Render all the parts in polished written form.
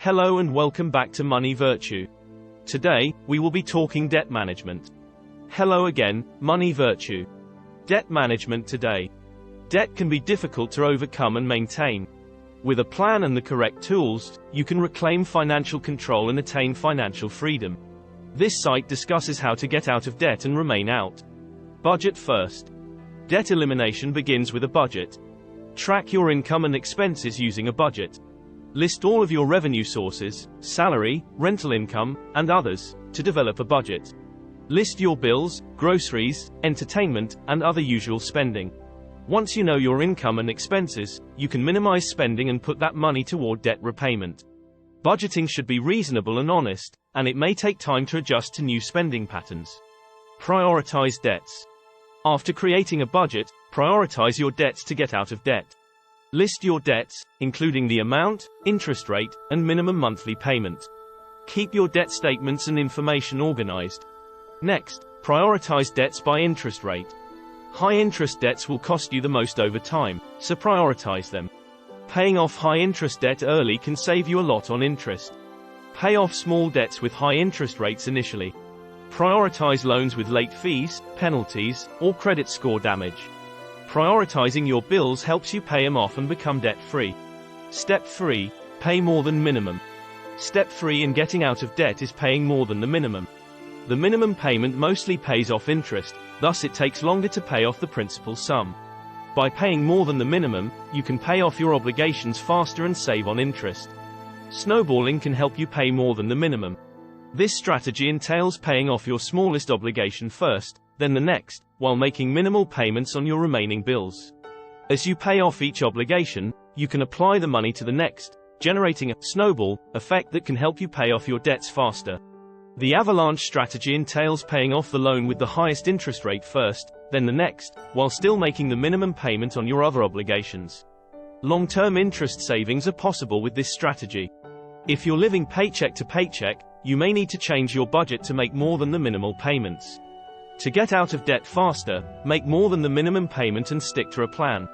Hello and welcome back to Money Virtue. Today, we will be talking debt management. Hello again, Money Virtue. Debt management today. Debt can be difficult to overcome and maintain. With a plan and the correct tools, you can reclaim financial control and attain financial freedom. This site discusses how to get out of debt and remain out. Budget first. Debt elimination begins with a budget. Track your income and expenses using a budget. List all of your revenue sources, salary, rental income, and others, to develop a budget. List your bills, groceries, entertainment, and other usual spending. Once you know your income and expenses, you can minimize spending and put that money toward debt repayment. Budgeting should be reasonable and honest, and it may take time to adjust to new spending patterns. Prioritize debts. After creating a budget, prioritize your debts to get out of debt. List your debts, including the amount, interest rate, and minimum monthly payment. Keep your debt statements and information organized. Next, prioritize debts by interest rate. High-interest debts will cost you the most over time, so prioritize them. Paying off high-interest debt early can save you a lot on interest. Pay off small debts with high interest rates initially. Prioritize loans with late fees, penalties, or credit score damage. Prioritizing your bills helps you pay them off and become debt-free. Step 3. Pay more than minimum. Step 3 in getting out of debt is paying more than the minimum. The minimum payment mostly pays off interest, thus it takes longer to pay off the principal sum. By paying more than the minimum, you can pay off your obligations faster and save on interest. Snowballing can help you pay more than the minimum. This strategy entails paying off your smallest obligation first, then the next, while making minimal payments on your remaining bills. As you pay off each obligation, you can apply the money to the next, generating a snowball effect that can help you pay off your debts faster. The avalanche strategy entails paying off the loan with the highest interest rate first, then the next, while still making the minimum payment on your other obligations. Long-term interest savings are possible with this strategy. If you're living paycheck to paycheck, you may need to change your budget to make more than the minimal payments. To get out of debt faster, make more than the minimum payment and stick to a plan.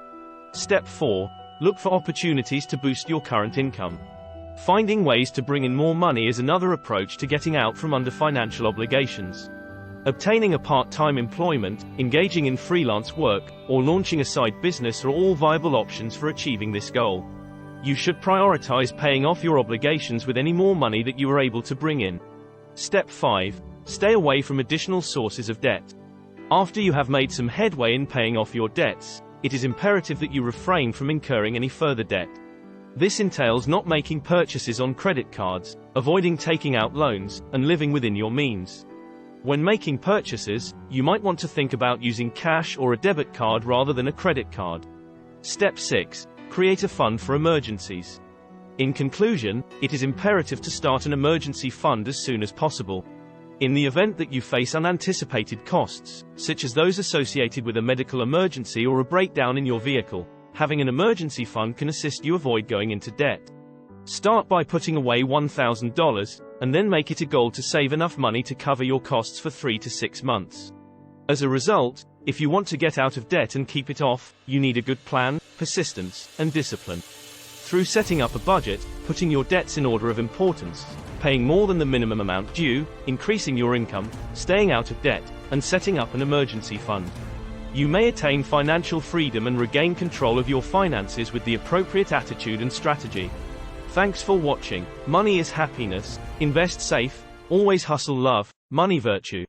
Step 4. Look for opportunities to boost your current income. Finding ways to bring in more money is another approach to getting out from under financial obligations. Obtaining a part-time employment, engaging in freelance work, or launching a side business are all viable options for achieving this goal. You should prioritize paying off your obligations with any more money that you are able to bring in. Step 5. Stay away from additional sources of debt. After you have made some headway in paying off your debts, it is imperative that you refrain from incurring any further debt. This entails not making purchases on credit cards, avoiding taking out loans, and living within your means. When making purchases, you might want to think about using cash or a debit card rather than a credit card. Step 6. Create a fund for emergencies. In conclusion, it is imperative to start an emergency fund as soon as possible. In the event that you face unanticipated costs, such as those associated with a medical emergency or a breakdown in your vehicle, having an emergency fund can assist you avoid going into debt. Start by putting away $1,000, and then make it a goal to save enough money to cover your costs for 3 to 6 months. As a result, if you want to get out of debt and keep it off, you need a good plan, persistence, and discipline. Through setting up a budget, putting your debts in order of importance, paying more than the minimum amount due, increasing your income, staying out of debt, and setting up an emergency fund, you may attain financial freedom and regain control of your finances with the appropriate attitude and strategy. Thanks for watching. Money is happiness. Invest safe. Always hustle. Love. Money Virtue.